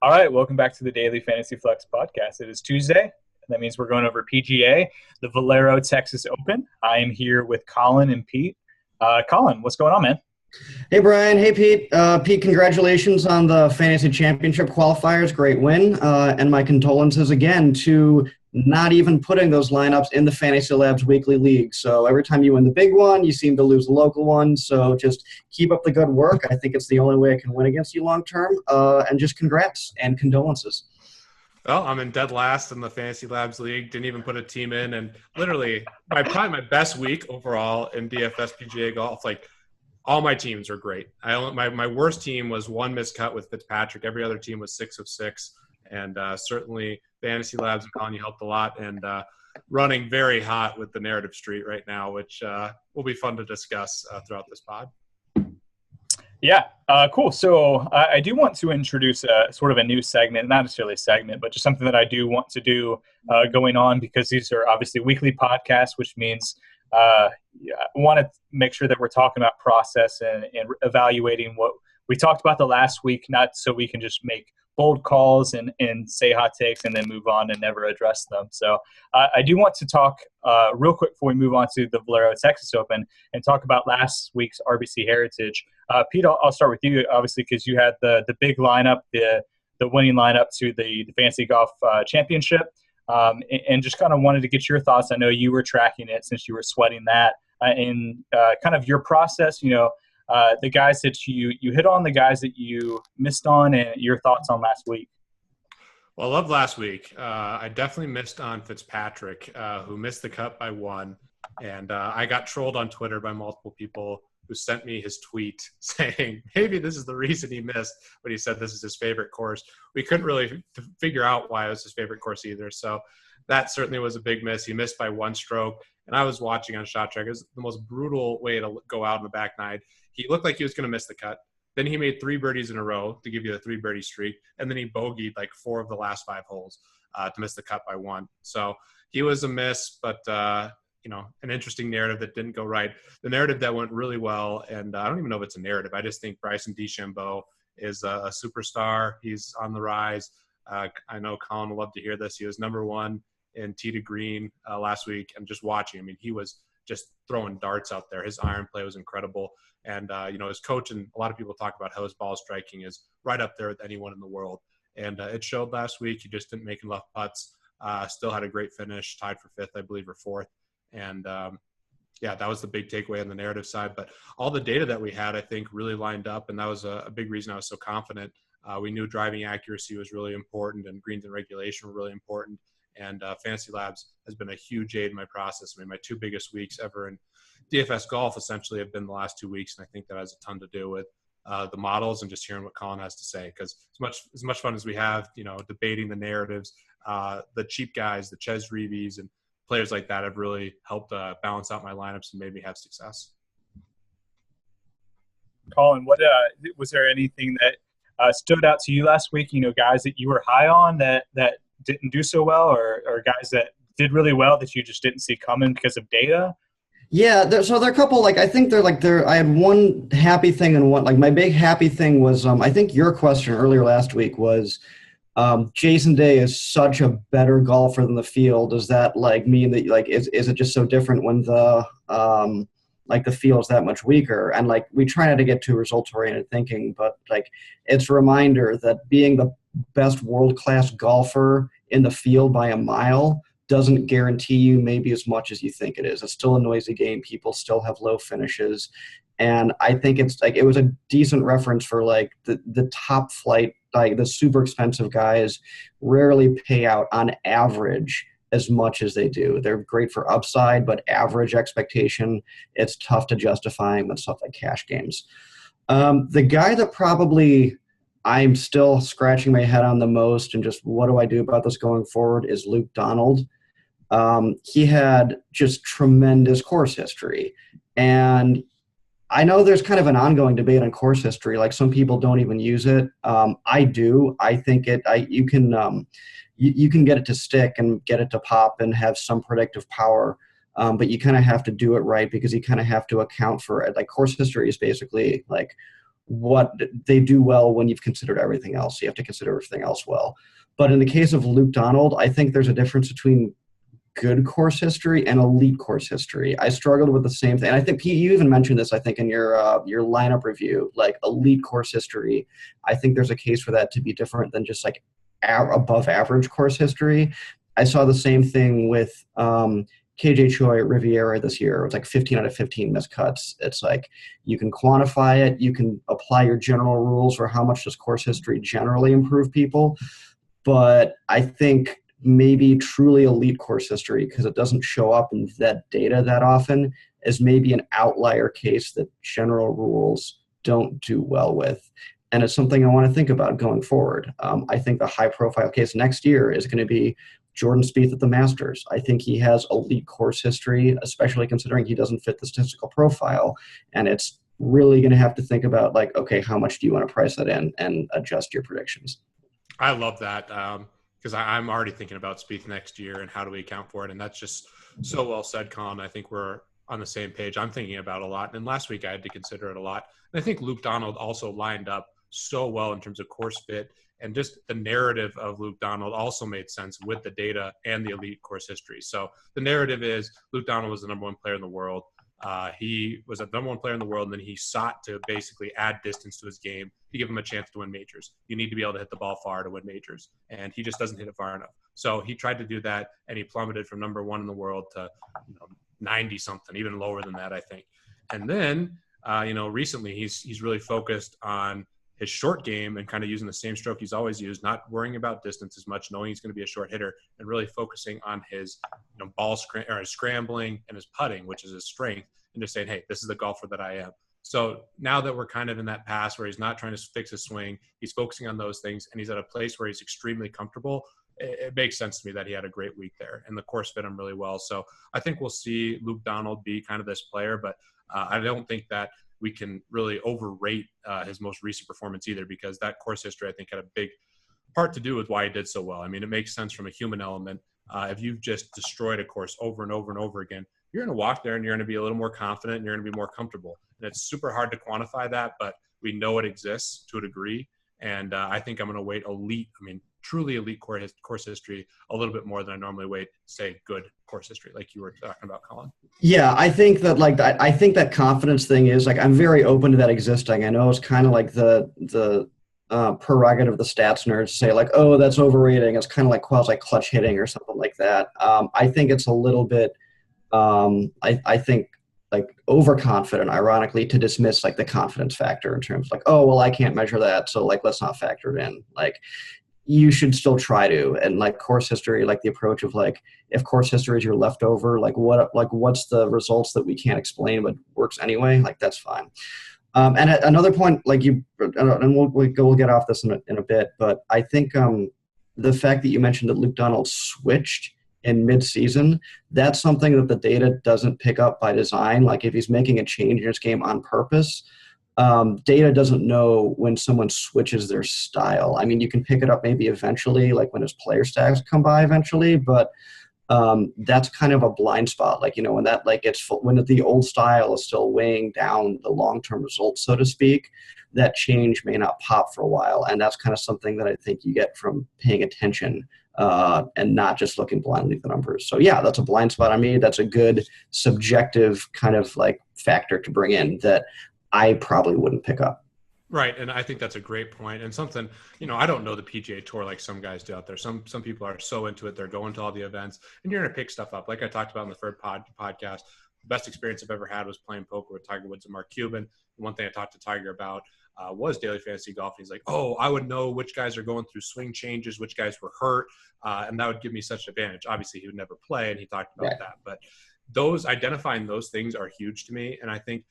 All right, welcome back to the Daily Fantasy Flex podcast. It is Tuesday. That means we're going over PGA, the Valero Texas Open. I am here with Colin and Pete. Colin, what's going on, man? Hey, Brian. Hey, Pete. Pete, congratulations on the Fantasy Championship qualifiers. Great win. And my condolences again to not even putting those lineups in the FantasyLabs weekly league. So every time you win the big one, you seem to lose the local one. So just keep up the good work. I think it's the only way I can win against you long term. And just congrats and condolences. Well, I'm in dead last in the Fantasy Labs League. Didn't even put a team in, and literally, probably my best week overall in DFS PGA golf. Like all my teams are great. My worst team was one miscut with Fitzpatrick. Every other team was 6 of 6, and certainly Fantasy Labs and Colin, you helped a lot. And running very hot with the narrative street right now, which will be fun to discuss throughout this pod. Yeah, cool. So I do want to introduce sort of a new segment, not necessarily a segment, but just something that I do want to do going on, because these are obviously weekly podcasts, which means I want to make sure that we're talking about process and evaluating what we talked about the last week, not so we can just make bold calls and say hot takes and then move on and never address them. So I do want to talk real quick before we move on to the Valero Texas Open and talk about last week's RBC Heritage. Pete, I'll start with you, obviously, because you had the big lineup, the winning lineup to the Fantasy Golf Championship, and just kind of wanted to get your thoughts. I know you were tracking it since you were sweating that, and kind of your process, the guys that you hit on, the guys that you missed on, and your thoughts on last week. Well, I love last week. I definitely missed on Fitzpatrick, who missed the cut by 1. And I got trolled on Twitter by multiple people who sent me his tweet saying maybe this is the reason he missed, but he said this is his favorite course. We couldn't really figure out why it was his favorite course either. So that certainly was a big miss. He missed by 1 stroke. And I was watching on Shot Track. It was the most brutal way to go out in the back 9. He looked like he was going to miss the cut. Then he made 3 birdies in a row to give you a 3 birdie streak. And then he bogeyed like 4 of the last 5 holes to miss the cut by 1. So he was a miss, but an interesting narrative that didn't go right. The narrative that went really well, and I don't even know if it's a narrative. I just think Bryson DeChambeau is a superstar. He's on the rise. I know Colin will love to hear this. He was number 1 in tee to green last week, and just watching, I mean, he was just throwing darts out there. His iron play was incredible. And, his coach, and a lot of people talk about how his ball striking is right up there with anyone in the world. And it showed last week. He just didn't make enough putts. Still had a great finish, tied for 5th, I believe, or 4th. And, that was the big takeaway on the narrative side. But all the data that we had, I think, really lined up. And that was a big reason I was so confident. We knew driving accuracy was really important, and greens and regulation were really important. And Fantasy Labs has been a huge aid in my process. I mean, my 2 biggest weeks ever in DFS golf essentially have been the last 2 weeks. And I think that has a ton to do with the models and just hearing what Colin has to say. Because as much fun as we have, debating the narratives, the cheap guys, the Ches Reeves and players like that have really helped balance out my lineups and made me have success. Colin, what was there anything that stood out to you last week? Guys that you were high on that didn't do so well, or guys that did really well that you just didn't see coming because of data? Yeah, so there are a couple, I think I had one happy thing and one, my big happy thing was, I think your question earlier last week was, Jason Day is such a better golfer than the field. Does that mean that is it just so different when the field's that much weaker? And we try not to get too results oriented thinking, but it's a reminder that being the best world-class golfer in the field by a mile doesn't guarantee you maybe as much as you think it is. It's still a noisy game. People still have low finishes. And I think it's it was a decent reference for the top flight, the super expensive guys rarely pay out on average as much as they do. They're great for upside, but average expectation, it's tough to justify with stuff like cash games. The guy that probably I'm still scratching my head on the most and just what do I do about this going forward is Luke Donald. He had just tremendous course history. And I know there's kind of an ongoing debate on course history. Some people don't even use it. I do. I think you can get it to stick and get it to pop and have some predictive power. But you kind of have to do it right because you kind of have to account for it. Course history is basically what they do well when you've considered everything else. You have to consider everything else well. But in the case of Luke Donald, I think there's a difference between good course history and elite course history. I struggled with the same thing. And I think Pete, you even mentioned this, I think, in your lineup review, like elite course history. I think there's a case for that to be different than just like above average course history. I saw the same thing with KJ Choi at Riviera this year. It was like 15 out of 15 missed cuts. It's like you can quantify it. You can apply your general rules for how much does course history generally improve people. But I think maybe truly elite course history, because it doesn't show up in that data that often, is maybe an outlier case that general rules don't do well with. And it's something I want to think about going forward. I think the high profile case next year is going to be Jordan Spieth at the Masters. I think he has elite course history, especially considering he doesn't fit the statistical profile. And it's really going to have to think about, like, okay, how much do you want to price that in and adjust your predictions? I love that because I'm already thinking about Spieth next year and how do we account for it. And that's just so well said, Colin. I think we're on the same page. I'm thinking about it a lot. And last week I had to consider it a lot. And I think Luke Donald also lined up so well in terms of course fit, and just the narrative of Luke Donald also made sense with the data and the elite course history. So the narrative is Luke Donald was the number one player in the world. He was a number one player in the world, and then he sought to basically add distance to his game to give him a chance to win majors. You need to be able to hit the ball far to win majors, and he just doesn't hit it far enough. So he tried to do that, and he plummeted from number one in the world to 90 something, even lower than that, I think. And then recently he's really focused on his short game and kind of using the same stroke he's always used, not worrying about distance as much, knowing he's going to be a short hitter, and really focusing on his his scrambling and his putting, which is his strength, and just saying, hey, this is the golfer that I am. So now that we're kind of in that pass where he's not trying to fix his swing, he's focusing on those things, and he's at a place where he's extremely comfortable. It makes sense to me that he had a great week there, and the course fit him really well. So I think we'll see Luke Donald be kind of this player, but I don't think that we can really overrate his most recent performance either, because that course history, I think, had a big part to do with why he did so well. I mean, it makes sense from a human element. If you've just destroyed a course over and over and over again, you're going to walk there and you're going to be a little more confident and you're going to be more comfortable. And it's super hard to quantify that, but we know it exists to a degree. And I think I'm going to weight truly elite course history a little bit more than I normally weight, say, good course history, like you were talking about, Colin. Yeah, I think that I think that confidence thing is I'm very open to that existing. I know it's kind of like the prerogative of the stats nerds say oh, that's overrating. It's kind of like quasi clutch hitting or something like that. I think it's a little bit I think overconfident, ironically, to dismiss the confidence factor in terms of oh, well, I can't measure that, so let's not factor it in. You should still try to. And course history, the approach of if course history is your leftover, what's the results that we can't explain but works anyway, that's fine. And at another point, and we'll get off this in a bit, but I think the fact that you mentioned that Luke Donald switched in mid-season, that's something that the data doesn't pick up by design. If he's making a change in his game on purpose, data doesn't know when someone switches their style. I mean, you can pick it up maybe eventually, when his player stats come by eventually, but that's kind of a blind spot. When that when the old style is still weighing down the long-term results, so to speak, that change may not pop for a while. And that's kind of something that I think you get from paying attention and not just looking blindly at the numbers. So yeah, that's a blind spot on me. That's a good subjective kind of factor to bring in that I probably wouldn't pick up. Right, and I think that's a great point, and something, I don't know the PGA Tour like some guys do out there. Some people are so into it, they're going to all the events, and you're going to pick stuff up. Like I talked about in the third podcast, the best experience I've ever had was playing poker with Tiger Woods and Mark Cuban. And one thing I talked to Tiger about was daily fantasy golf. He's like, oh, I would know which guys are going through swing changes, which guys were hurt, and that would give me such an advantage. Obviously, he would never play, and he talked about that. But identifying those things are huge to me, and I think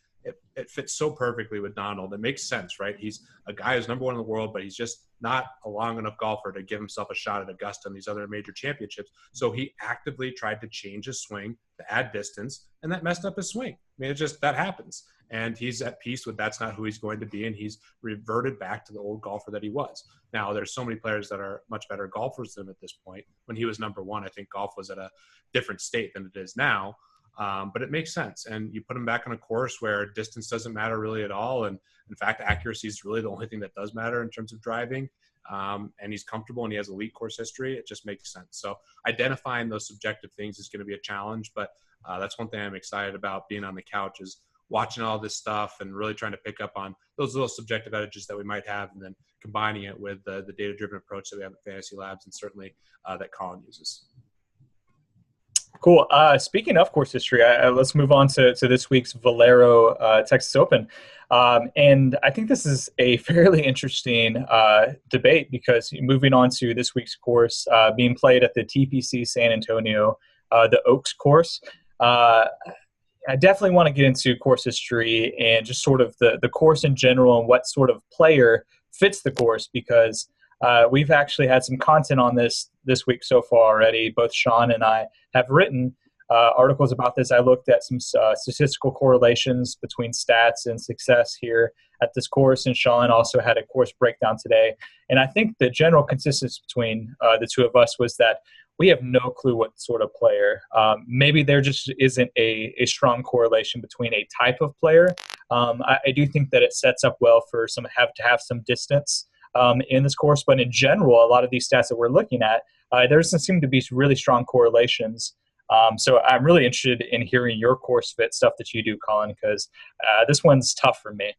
it fits so perfectly with Donald. It makes sense, right? He's a guy who's number one in the world, but he's just not a long enough golfer to give himself a shot at Augusta and these other major championships. So he actively tried to change his swing to add distance, and that messed up his swing. I mean, that happens. And he's at peace with that's not who he's going to be, and he's reverted back to the old golfer that he was. Now, there's so many players that are much better golfers than him at this point. When he was number one, I think golf was at a different state than it is now. But it makes sense. And you put him back on a course where distance doesn't matter really at all. And in fact, accuracy is really the only thing that does matter in terms of driving. And he's comfortable and he has elite course history. It just makes sense. So identifying those subjective things is going to be a challenge, but that's one thing I'm excited about being on the couch is watching all this stuff and really trying to pick up on those little subjective edges that we might have and then combining it with the data-driven approach that we have at FantasyLabs and certainly that Colin uses. Cool. Speaking of course history, let's move on to this week's Valero Texas Open. And I think this is a fairly interesting debate because moving on to this week's course being played at the TPC San Antonio, the Oaks course. I definitely want to get into course history and just sort of the course in general and what sort of player fits the course because we've actually had some content on this week so far already. Both Sean and I have written articles about this. I looked at some statistical correlations between stats and success here at this course, and Sean also had a course breakdown today. And I think the general consistency between the two of us was that we have no clue what sort of player. Maybe there just isn't a strong correlation between a type of player. I do think that it sets up well for to have some distance in this course, but in general, a lot of these stats that we're looking at, there doesn't seem to be really strong correlations. So I'm really interested in hearing your course fit stuff that you do, Colin, because this one's tough for me.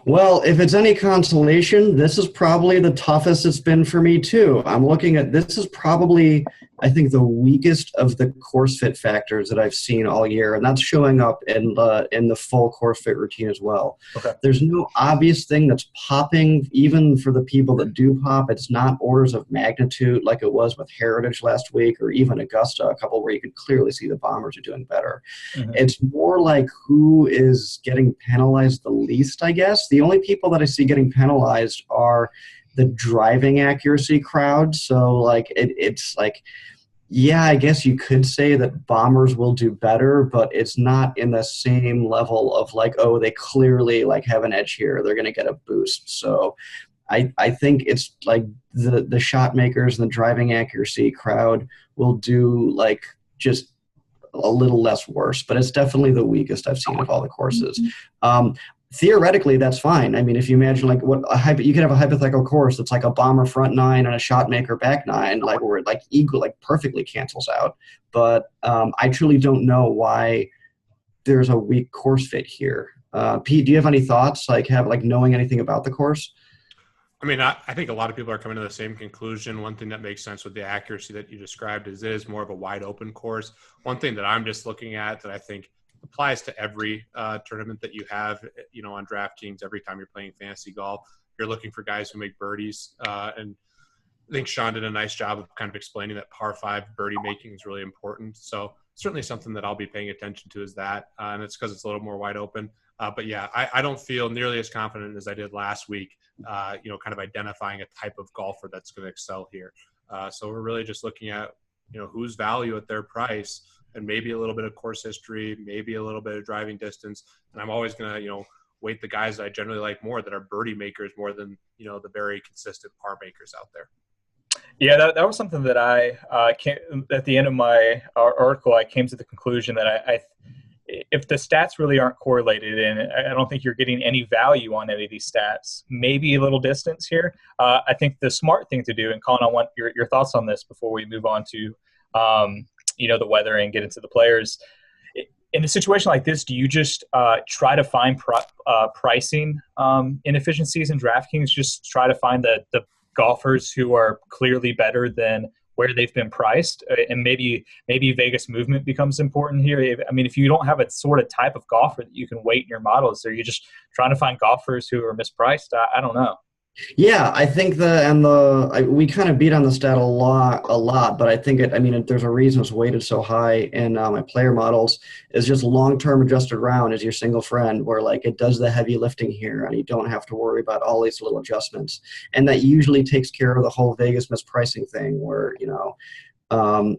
Well, if it's any consolation, this is probably the toughest it's been for me too. I'm looking at this is probably, I think, the weakest of the course fit factors that I've seen all year, and that's showing up in the full course fit routine as well. Okay. There's no obvious thing that's popping, even for the people that do pop. It's not orders of magnitude like it was with Heritage last week or even Augusta, a couple where you could clearly see the Bombers are doing better. Mm-hmm. It's more like who is getting penalized the least, I guess. The only people that I see getting penalized are the driving accuracy crowd. So like it's like, yeah, I guess you could say that Bombers will do better, but it's not in the same level of like, oh, they clearly like have an edge here. They're going to get a boost. So I think it's like the shot makers and the driving accuracy crowd will do like just a little less worse, but it's definitely the weakest I've seen of all the courses. Theoretically, that's fine. I mean, if you imagine like you could have a hypothetical course that's like a Bomber front nine and a shot maker back nine, like where it like equal, like perfectly cancels out. But I truly don't know why there's a weak course fit here. Pete, do you have any thoughts? Like knowing anything about the course? I mean, I think a lot of people are coming to the same conclusion. One thing that makes sense with the accuracy that you described is it is more of a wide open course. One thing that I'm just looking at that I think applies to every tournament that you have, on DraftKings. Every time you're playing fantasy golf, you're looking for guys who make birdies. And I think Sean did a nice job of kind of explaining that par 5 birdie making is really important. So certainly something that I'll be paying attention to is that. And it's because it's a little more wide open. But yeah, I don't feel nearly as confident as I did last week, kind of identifying a type of golfer that's going to excel here. So we're really just looking at, whose value at their price, and maybe a little bit of course history, maybe a little bit of driving distance. And I'm always going to, weight the guys that I generally like more that are birdie makers more than, the very consistent par makers out there. Yeah, that was something that I at the end of my article, I came to the conclusion that if the stats really aren't correlated, and I don't think you're getting any value on any of these stats, maybe a little distance here. I think the smart thing to do, and Colin, I want your thoughts on this before we move on to the weather and get into the players. In a situation like this, do you just try to find pricing inefficiencies in DraftKings? Just try to find the golfers who are clearly better than where they've been priced, and maybe Vegas movement becomes important here. I mean, if you don't have a sort of type of golfer that you can weight in your models, or you're just trying to find golfers who are mispriced, I don't know. Yeah, I think we kind of beat on the stat a lot, but I think there's a reason it's weighted so high in my player models is just long-term adjusted round is your single friend, where like it does the heavy lifting here and you don't have to worry about all these little adjustments. And that usually takes care of the whole Vegas mispricing thing where,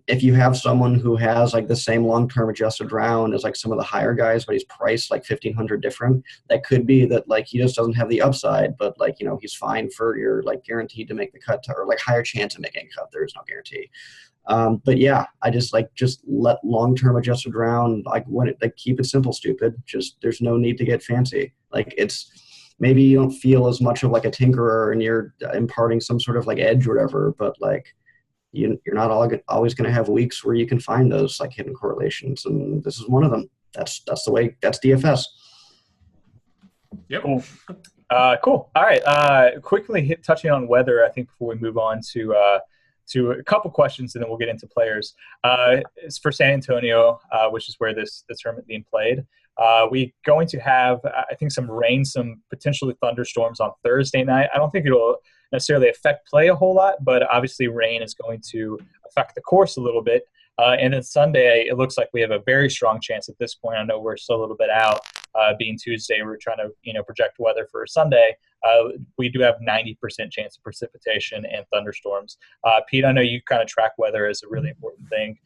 if you have someone who has like the same long-term adjusted round as like some of the higher guys, but he's priced like 1,500 different, that could be that like he just doesn't have the upside, but like, he's fine for your like guaranteed to make the cut or like higher chance of making a cut. There is no guarantee. But yeah, I just let long-term adjusted round, keep it simple, stupid. Just there's no need to get fancy. Like it's maybe you don't feel as much of like a tinkerer and you're imparting some sort of like edge or whatever, but like you're not always going to have weeks where you can find those like hidden correlations, and this is one of them. That's the way. That's DFS. Yep. Cool. Cool. All right. Quickly touching on weather, I think before we move on to a couple questions, and then we'll get into players. It's for San Antonio, which is where this tournament being played. We going to have, I think, some rain, some potentially thunderstorms on Thursday night. I don't think it'll necessarily affect play a whole lot, but obviously rain is going to affect the course a little bit. And then Sunday, it looks like we have a very strong chance at this point. I know we're still a little bit out, being Tuesday. We're trying to project weather for Sunday. We do have 90% chance of precipitation and thunderstorms. Pete, I know you kind of track weather as a really important thing.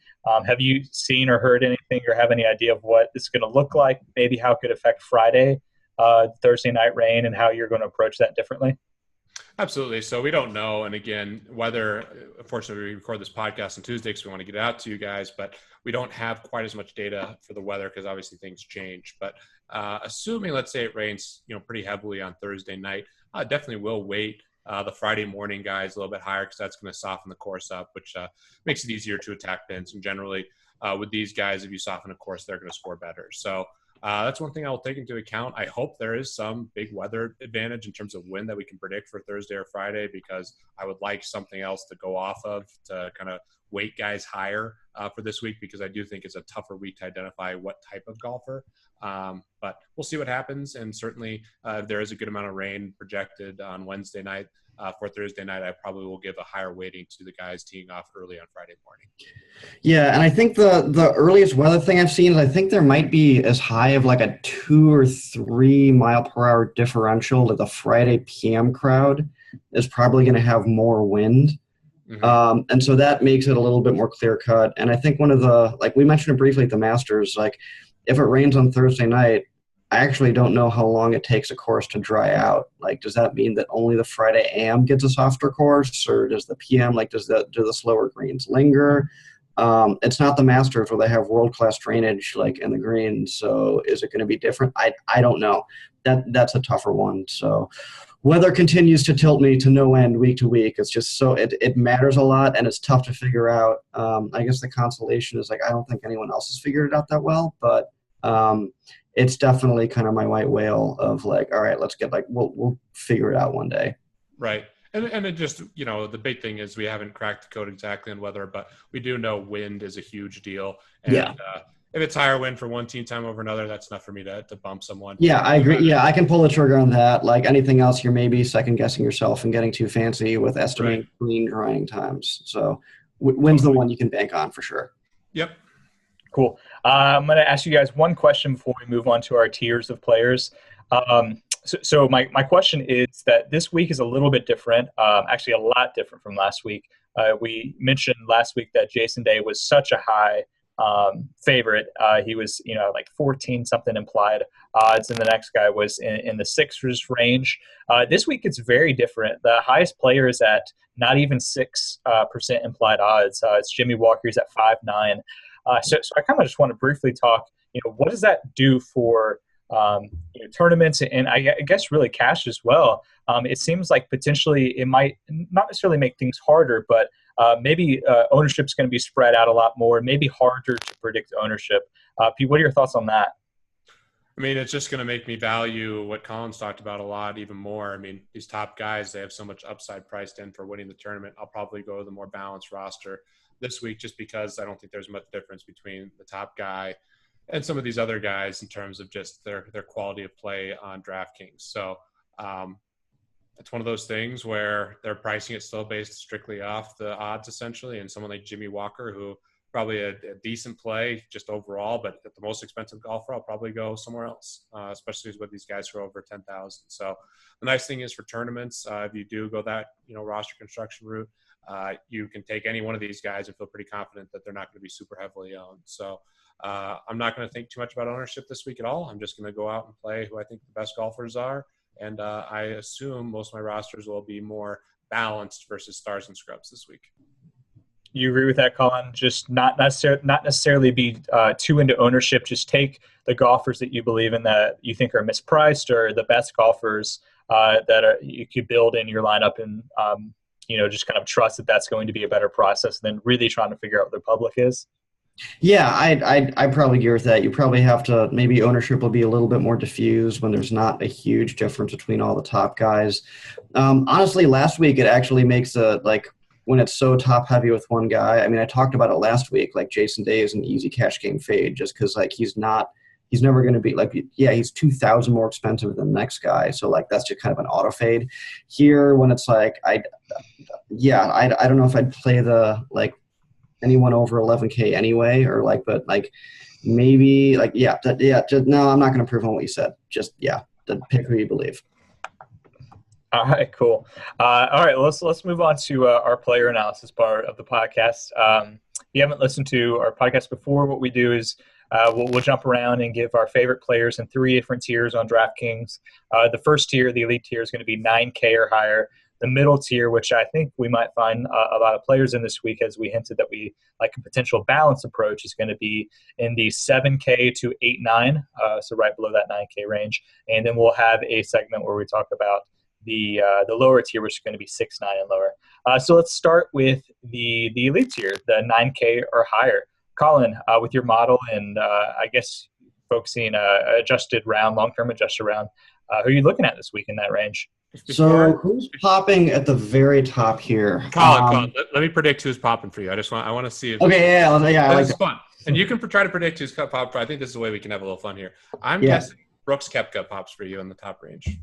Have you seen or heard anything or have any idea of what it's going to look like, maybe how it could affect Friday, Thursday night rain, and how you're going to approach that differently? Absolutely. So we don't know. And again, weather, unfortunately, we record this podcast on Tuesday because we want to get it out to you guys, but we don't have quite as much data for the weather because obviously things change. But assuming, let's say it rains, pretty heavily on Thursday night, I definitely will wait the Friday morning guys a little bit higher because that's going to soften the course up, which makes it easier to attack pins. And generally with these guys, if you soften the course, they're going to score better. So that's one thing I will take into account. I hope there is some big weather advantage in terms of wind that we can predict for Thursday or Friday, because I would like something else to go off of to kind of weight guys higher for this week, because I do think it's a tougher week to identify what type of golfer. But we'll see what happens. And certainly if there is a good amount of rain projected on Wednesday night, for Thursday night, I probably will give a higher weighting to the guys teeing off early on Friday morning. Yeah, and I think the earliest weather thing I've seen is I think there might be as high of like a 2 or 3 mile per hour differential to the Friday PM crowd is probably going to have more wind. Mm-hmm. And so that makes it a little bit more clear cut. And I think one of the, like we mentioned it briefly at the Masters, like if it rains on Thursday night, I actually don't know how long it takes a course to dry out. Like, does that mean that only the Friday AM gets a softer course, or does the PM, do the slower greens linger? It's not the Masters where they have world-class drainage like in the greens. So is it going to be different? I don't know. That's a tougher one. So weather continues to tilt me to no end week to week. It's just so it matters a lot, and it's tough to figure out. I guess the consolation is like I don't think anyone else has figured it out that well, but it's definitely kind of my white whale of like, all right, let's get we'll figure it out one day. Right. And it just, the big thing is we haven't cracked the code exactly on weather, but we do know wind is a huge deal. And yeah. If it's higher wind for one team time over another, that's enough for me to bump someone. Yeah, I agree. Yeah, I can pull the trigger on that. Like anything else, you're maybe second guessing yourself and getting too fancy with estimating green drying times. So wind's the one you can bank on for sure. Yep. Cool. I'm going to ask you guys one question before we move on to our tiers of players. So my question is that this week is a little bit different, actually a lot different from last week. We mentioned last week that Jason Day was such a high favorite. He was, like 14-something implied odds, and the next guy was in the 6s range. This week it's very different. The highest player is at not even 6% implied odds. It's Jimmy Walker. He's at 5.9. So I kind of just want to briefly talk, what does that do for tournaments and I guess really cash as well? It seems like potentially it might not necessarily make things harder, but maybe ownership is going to be spread out a lot more, maybe harder to predict ownership. Pete, what are your thoughts on that? I mean, it's just going to make me value what Colin's talked about a lot even more. I mean, these top guys, they have so much upside priced in for winning the tournament. I'll probably go with a more balanced roster this week just because I don't think there's much difference between the top guy and some of these other guys in terms of just their quality of play on DraftKings. So it's one of those things where they're pricing it still based strictly off the odds essentially. And someone like Jimmy Walker, who probably a decent play just overall, but at the most expensive golfer, I'll probably go somewhere else, especially with these guys who are over 10,000. So the nice thing is for tournaments, if you do go that, roster construction route, you can take any one of these guys and feel pretty confident that they're not going to be super heavily owned. So I'm not going to think too much about ownership this week at all. I'm just going to go out and play who I think the best golfers are. And I assume most of my rosters will be more balanced versus stars and scrubs this week. you agree with that, Colin? Just not necessarily be too into ownership. Just take the golfers that you believe in that you think are mispriced, or the best golfers you could build in your lineup, and just kind of trust that that's going to be a better process than really trying to figure out what the public is. Yeah, I probably agree with that. You probably have to, maybe ownership will be a little bit more diffused when there's not a huge difference between all the top guys. Honestly, last week it actually makes when it's so top heavy with one guy. I mean, I talked about it last week. Like Jason Day is an easy cash game fade just because he's never going to be he's 2,000 more expensive than the next guy. So that's just kind of an auto fade. Here, when it's I don't know if I'd play anyone over 11K anyway, or maybe no, I'm not going to prove on what you said. Just pick who you believe. All right, cool. All right, let's move on to our player analysis part of the podcast. If you haven't listened to our podcast before, what we do is we'll jump around and give our favorite players in 3 different tiers on DraftKings. The first tier, the elite tier, is going to be 9K or higher. The middle tier, which I think we might find a lot of players in this week, as we hinted that we like a potential balance approach, is going to be in the 7K to 8-9, so right below that 9K range. And then we'll have a segment where we talk about the lower tier, which is going to be 6-9 and lower. So let's start with the elite tier, the 9K or higher. Colin, with your model and I guess focusing adjusted round, long-term adjusted round, who are you looking at this week in that range? So who's popping at the very top here? Colin, let me predict who's popping for you. I want to see if this is fun. And you can try to predict who's popped. I think this is the way we can have a little fun here. I'm guessing Brooks Koepka pops for you in the top range.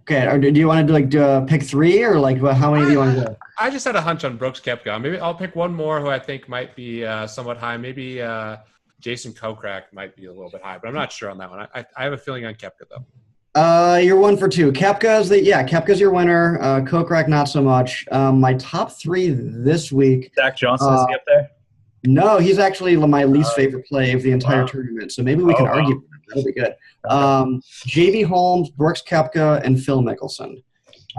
Okay, or do you want to pick 3, or how many do you want to do? I just had a hunch on Brooks Koepka. Maybe I'll pick one more who I think might be somewhat high. Maybe Jason Kokrak might be a little bit high, but I'm not sure on that one. I have a feeling on Koepka though. You're 1 for 2. Koepka's your winner. Kokrak not so much. My top 3 this week. Zach Johnson, is he up there? No, he's actually my least favorite play of the entire tournament. So maybe we can argue. That'll be good. J.B. Holmes, Brooks Koepka, and Phil Mickelson.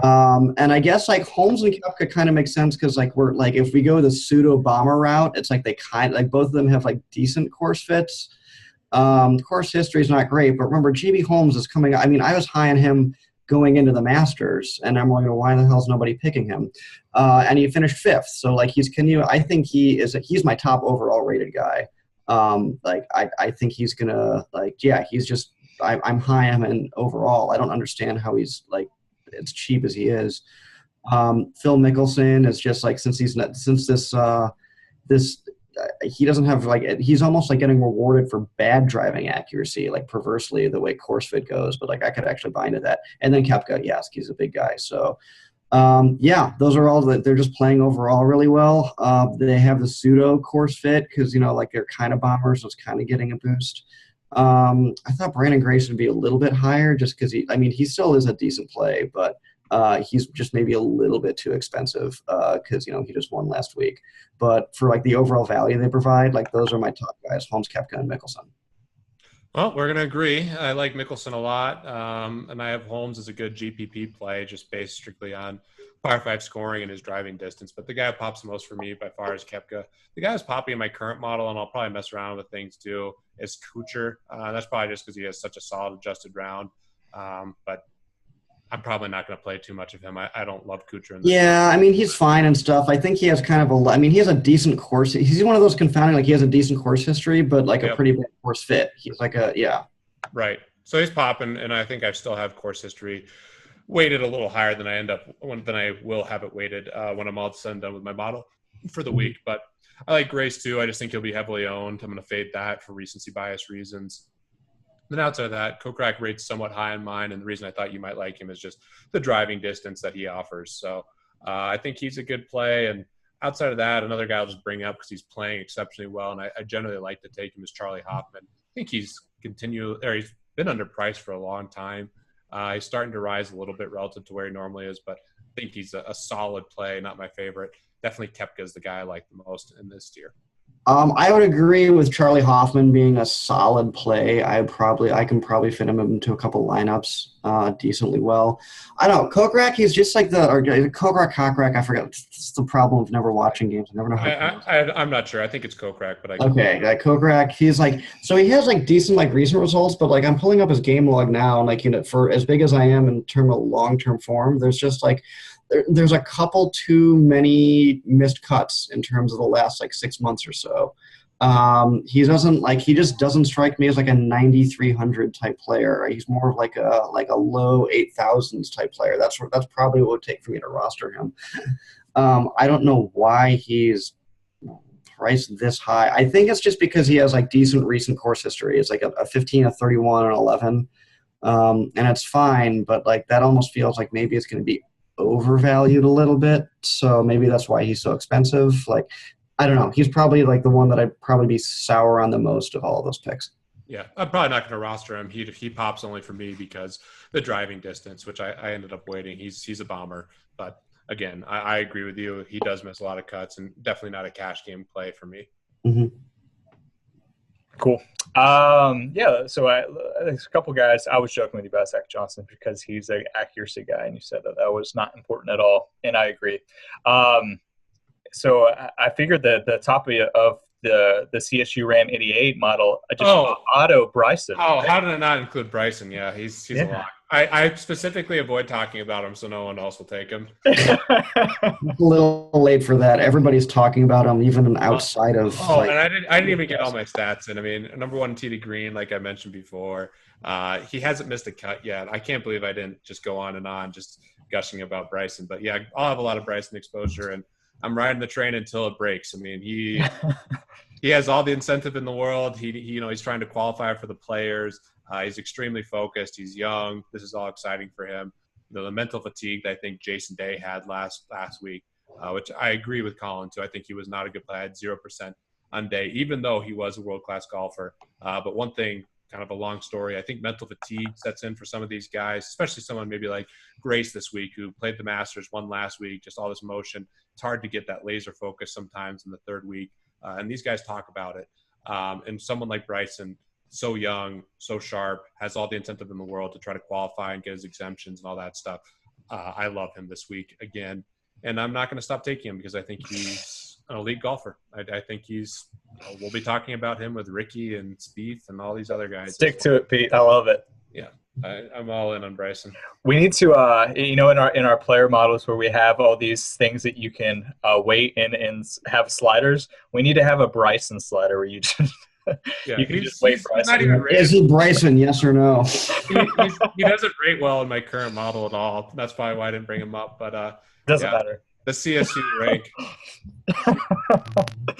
And I guess Holmes and Koepka kind of make sense because we're if we go the pseudo bomber route, it's they both of them have decent course fits. Course history is not great, but remember J.B. Holmes is coming. I mean, I was high on him going into the Masters, and I'm wondering why the hell is nobody picking him? And he finished 5th. So I think he's my top overall rated guy. I think he's gonna he's just I'm high on him overall. I don't understand how he's as cheap as he is. Phil Mickelson is just he doesn't have he's almost getting rewarded for bad driving accuracy, perversely the way course fit goes, but I could actually buy into that. And then Koepka, yes, he's a big guy. So those are all they're just playing overall really well. They have the pseudo course fit because they're kind of bombers, so it's kind of getting a boost. I thought Brandon Grayson would be a little bit higher just because he still is a decent play, but he's just maybe a little bit too expensive because he just won last week. But for the overall value they provide, those are my top guys: Holmes, Koepka, and Mickelson. Well, we're going to agree. I like Mickelson a lot, and I have Holmes as a good GPP play just based strictly on par 5 scoring and his driving distance. But the guy who pops the most for me by far is Koepka. The guy who's popping in my current model, and I'll probably mess around with things too, is Kuchar. That's probably just because he has such a solid adjusted round. But I'm probably not going to play too much of him. I don't love Kuchar. He's fine and stuff. I think he has kind of he has a decent course. He's one of those confounding, he has a decent course history, but a pretty bad course fit. He's Right. So he's popping, and I think I still have course history weighted a little higher than I will have it weighted when I'm all said and done with my model for the week. But I like Grace too. I just think he'll be heavily owned. I'm going to fade that for recency bias reasons. Then outside of that, Kokrak rates somewhat high on mine, and the reason I thought you might like him is just the driving distance that he offers. So I think he's a good play. And outside of that, another guy I'll just bring up because he's playing exceptionally well, and I generally like to take him is Charlie Hoffman. I think he's he's been underpriced for a long time. He's starting to rise a little bit relative to where he normally is, but I think he's a solid play, not my favorite. Definitely Koepka is the guy I like the most in this tier. I would agree with Charlie Hoffman being a solid play. I can probably fit him into a couple lineups decently well. I don't know. Kokrak, he's just like Kokrak. I forget. It's the problem of never watching games. I never know how I'm not sure. I think it's Kokrak, but Kokrak, he's like, so he has like decent like recent results, but like I'm pulling up his game log now, and like, you know, for as big as I am in terms of long-term form, there's just like there's a couple too many missed cuts in terms of the last like 6 months or so. He just doesn't strike me as like a 9,300 type player. He's more of like a low 8,000s type player. That's probably what it would take for me to roster him. I don't know why he's priced this high. I think it's just because he has like decent recent course history. It's like a 15, a 31, and 11. And it's fine, but like that almost feels like maybe it's going to be overvalued a little bit, so maybe that's why he's so expensive. Like, I don't know. He's probably like the one that I'd probably be sour on the most of all of those picks. Yeah, I'm probably not going to roster him. He pops only for me because the driving distance, which I ended up waiting. He's a bomber, but again, I agree with you. He does miss a lot of cuts, and definitely not a cash game play for me. Mm-hmm. Cool. Yeah, so there's a couple guys. I was joking with you about Zach Johnson because he's an accuracy guy, and you said that was not important at all, and I agree. So I figured that the top of the CSU Ram 88 model, auto Bryson. Oh, how did I not include Bryson? Yeah, he's a lot. I specifically avoid talking about him so no one else will take him. A little late for that. Everybody's talking about him, even outside of. And I didn't even get all my stats in. I mean, number one tee to green, like I mentioned before. He hasn't missed a cut yet. I can't believe I didn't just go on and on just gushing about Bryson. But yeah, I'll have a lot of Bryson exposure, and I'm riding the train until it breaks. I mean, he has all the incentive in the world. He's trying to qualify for the players. He's extremely focused. He's young. This is all exciting for him. The mental fatigue that I think Jason Day had last week, which I agree with Colin too. I think he was not a good play. I had 0% on Day, even though he was a world-class golfer. But one thing, kind of a long story, I think mental fatigue sets in for some of these guys, especially someone maybe like Grace this week who played the Masters, won last week, just all this motion. It's hard to get that laser focus sometimes in the third week. And these guys talk about it. And someone like Bryson, so young, so sharp, has all the incentive in the world to try to qualify and get his exemptions and all that stuff. I love him this week again. And I'm not going to stop taking him because I think he's an elite golfer. I think we'll be talking about him with Ricky and Spieth and all these other guys. Stick to it, Pete. I love it. Yeah. I'm all in on Bryson. We need to, in our player models where we have all these things that you can weight and have sliders, we need to have a Bryson slider where you just you can just weight Bryson. Is it Bryson? Yes or no? He doesn't rate well in my current model at all. That's probably why I didn't bring him up. But doesn't matter. The CSU rank,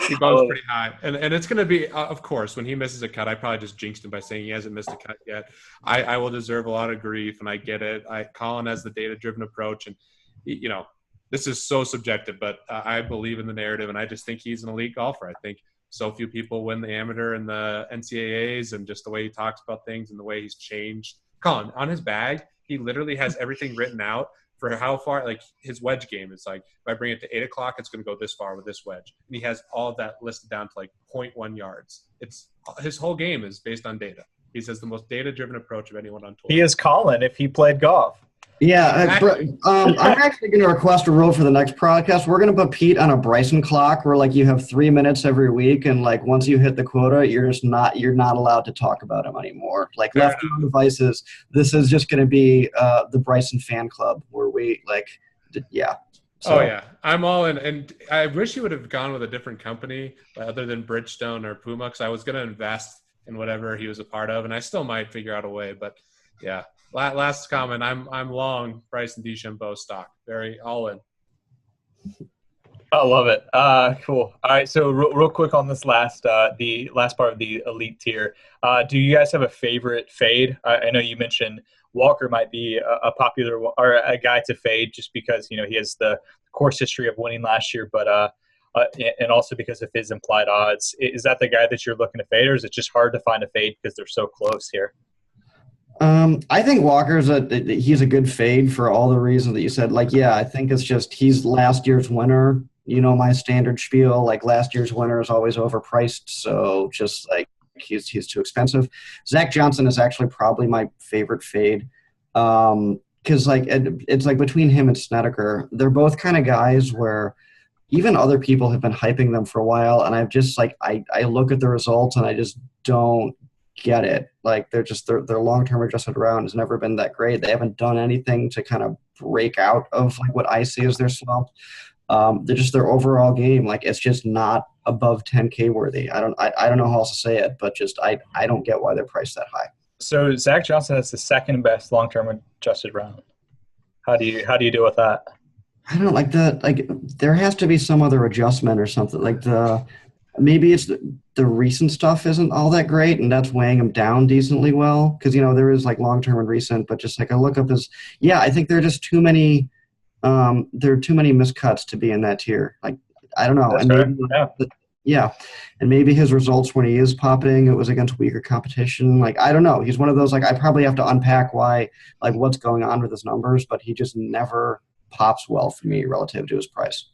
he goes pretty high. And it's going to be, of course, when he misses a cut, I probably just jinxed him by saying he hasn't missed a cut yet. I will deserve a lot of grief, and I get it. Colin has the data-driven approach, and, this is so subjective, but I believe in the narrative, and I just think he's an elite golfer. I think so few people win the amateur and the NCAAs, and just the way he talks about things and the way he's changed. Colin, on his bag, he literally has everything written out for how far, like his wedge game is like, if I bring it to 8 o'clock, it's going to go this far with this wedge. And he has all of that listed down to like 0.1 yards. His whole game is based on data. He says the most data-driven approach of anyone on tour. He is Colin if he played golf. Yeah, I'm actually going to request a rule for the next podcast. We're going to put Pete on a Bryson clock where like you have 3 minutes every week, and like once you hit the quota, you're not allowed to talk about him anymore. Like left on devices, this is just going to be the Bryson fan club where we yeah. So. Oh yeah, I'm all in, and I wish you would have gone with a different company other than Bridgestone or Puma, because I was going to invest in whatever he was a part of, and I still might figure out a way, but yeah. Last comment. I'm long Bryson DeChambeau stock. Very all in. I love it. Cool. All right. So real quick on this the last part of the elite tier. Do you guys have a favorite fade? I know you mentioned Walker might be a popular or a guy to fade just because he has the course history of winning last year, but and also because of his implied odds. Is that the guy that you're looking to fade, or is it just hard to find a fade because they're so close here? I think Walker's he's a good fade for all the reasons that you said. Like, yeah, I think it's just he's last year's winner. my standard spiel, like last year's winner is always overpriced. So just like he's too expensive. Zach Johnson is actually probably my favorite fade. Because like it's like between him and Snedeker, they're both kind of guys where even other people have been hyping them for a while, and I've just like I look at the results and I just don't get it. Like their long-term adjusted round has never been that great. They haven't done anything to kind of break out of like what I see as their slump. They're just their overall game, like it's just not above 10K worthy. I don't know how else to say it, but just I don't get why they're priced that high. So Zach Johnson has the second best long-term adjusted round. How do you deal with that? I don't like there has to be some other adjustment or something. Like maybe it's the recent stuff isn't all that great, and that's weighing him down decently well. Because there is like long-term and recent, but just like I look up I think there are just too many. There are too many miscuts to be in that tier. Like I don't know. That's and fair. Yeah, and maybe his results when he is popping, it was against weaker competition. Like I don't know. He's one of those like I probably have to unpack what's going on with his numbers, but he just never pops well for me relative to his price.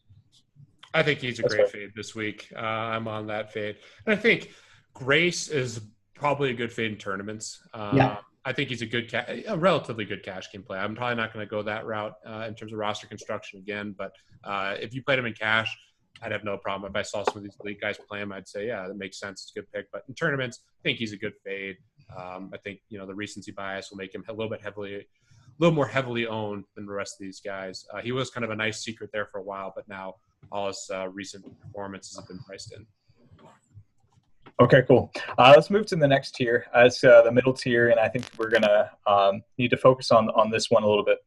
I think he's a great fade this week. I'm on that fade, and I think Grace is probably a good fade in tournaments. Yeah. I think he's a relatively good cash game play. I'm probably not going to go that route in terms of roster construction again, but if you played him in cash, I'd have no problem. If I saw some of these elite guys play him, I'd say, yeah, that makes sense. It's a good pick. But in tournaments, I think he's a good fade. I think, the recency bias will make him a little more heavily owned than the rest of these guys. He was kind of a nice secret there for a while, but now all his recent performances have been priced in. Okay, cool. Let's move to the next tier. As the middle tier, and I think we're going to need to focus on this one a little bit.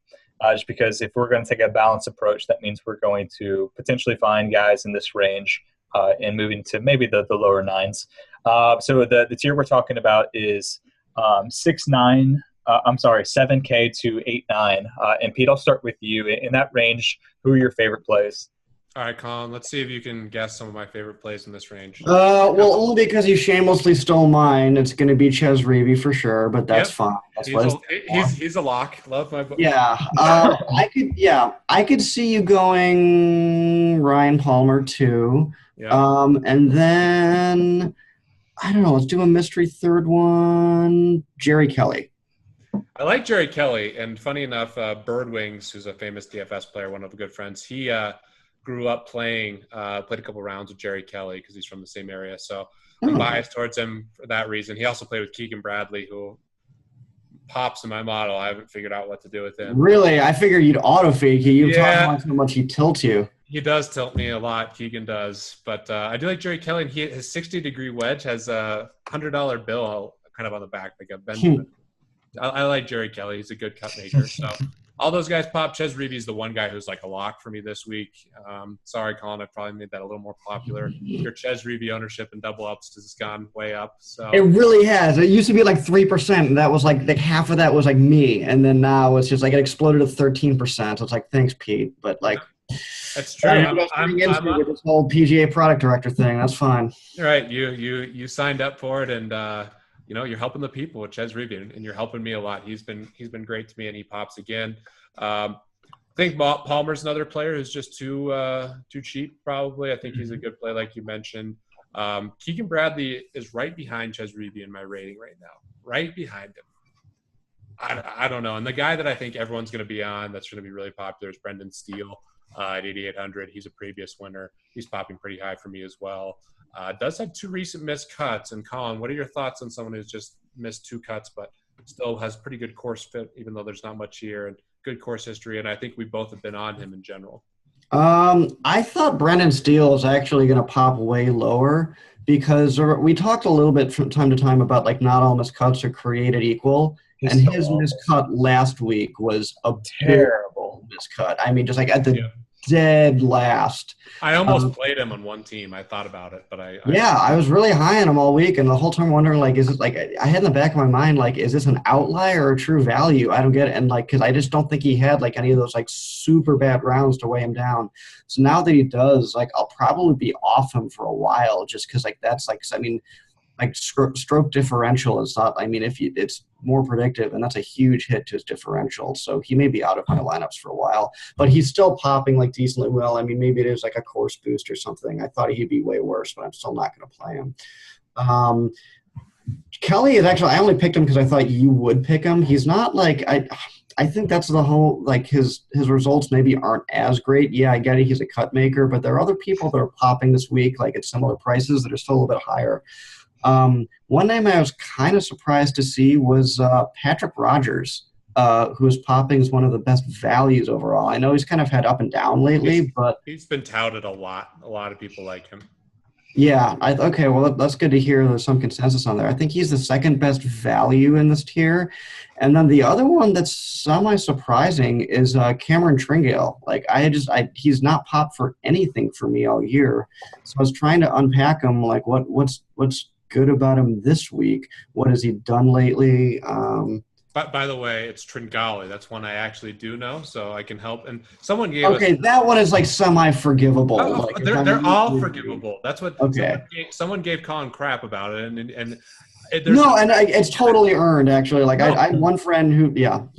Just because if we're going to take a balanced approach, that means we're going to potentially find guys in this range and moving to maybe the lower nines. So the tier we're talking about is 7K to 8-9. And Pete, I'll start with you. In that range, who are your favorite plays? All right, Colin, let's see if you can guess some of my favorite plays in this range. Well, only because you shamelessly stole mine. It's going to be Ches Reavie for sure, but that's fine. That's he's a lock. Love my book. Yeah. I could see you going Ryan Palmer too. Yeah. And then, I don't know, let's do a mystery third one. Jerry Kelly. I like Jerry Kelly, and funny enough, Bird Wings, who's a famous DFS player, one of the good friends, he grew up played a couple rounds with Jerry Kelly because he's from the same area. So I'm biased towards him for that reason. He also played with Keegan Bradley, who pops in my model. I haven't figured out what to do with him. Really? I figured you'd auto-fake. You talk about how much he tilts you. He does tilt me a lot. Keegan does. But I do like Jerry Kelly, and his 60-degree wedge has a $100 bill kind of on the back, like a Benjamin. I like Jerry Kelly. He's a good cut maker. So all those guys pop. Ches Reavie's the one guy who's like a lock for me this week. Sorry, Colin. I probably made that a little more popular. Your Ches Reavie ownership and double ups has gone way up. So it really has. It used to be like 3%, and that was like half of that was like me, and then now it's just like it exploded to 13%. So it's like thanks, Pete, but like that's true. I'm with this whole PGA product director thing. That's fine. Right. You signed up for it, and you're helping the people with Ches Reavie, and you're helping me a lot. He's been great to me, and he pops again. I think Palmer's another player who's just too cheap, probably. I think he's a good play, like you mentioned. Keegan Bradley is right behind Ches Reavie in my rating right now, right behind him. I don't know. And the guy that I think everyone's going to be on that's going to be really popular is Brendan Steele at 8,800. He's a previous winner. He's popping pretty high for me as well. Does have two recent missed cuts. And Colin, what are your thoughts on someone who's just missed two cuts but still has pretty good course fit, even though there's not much here, and good course history? And I think we both have been on him in general. I thought Brendan Steele is actually going to pop way lower because we talked a little bit from time to time about like not all miscuts are created equal. His miscut last week was a terrible miscut. I mean, just like at the dead last. I almost played him on one team. I thought about it, but I was really high on him all week, and the whole time wondering, like, is it like I had in the back of my mind, like, is this an outlier or a true value? I don't get it, and like, because I just don't think he had like any of those like super bad rounds to weigh him down. So now that he does, like, I'll probably be off him for a while, just because like that's like, I mean, like stroke differential is not. I mean, it's more predictive, and that's a huge hit to his differential. So he may be out of my lineups for a while, but he's still popping like decently well. I mean, maybe it is like a course boost or something. I thought he'd be way worse, but I'm still not going to play him. Kelly is actually, I only picked him because I thought you would pick him. He's not like, I think that's the whole, like his results maybe aren't as great. Yeah, I get it. He's a cut maker, but there are other people that are popping this week, like at similar prices that are still a little bit higher. One name I was kind of surprised to see was Patrick Rogers, who is popping as one of the best values overall. I know he's kind of had up and down lately, but he's been touted a lot. A lot of people like him. Yeah. Okay. Well, that's good to hear. There's some consensus on there. I think he's the second best value in this tier. And then the other one that's semi-surprising is Cameron Tringale. Like he's not popped for anything for me all year. So I was trying to unpack him. Like what's good about him this week? What has he done lately? But by the way, it's Tringale. That's one I actually do know, so I can help. And someone gave us. Okay, that one is like semi-forgivable. Like, they're all forgivable. That's what. Okay. Someone gave Colin crap about it, and it's totally earned actually. Like I had one friend who,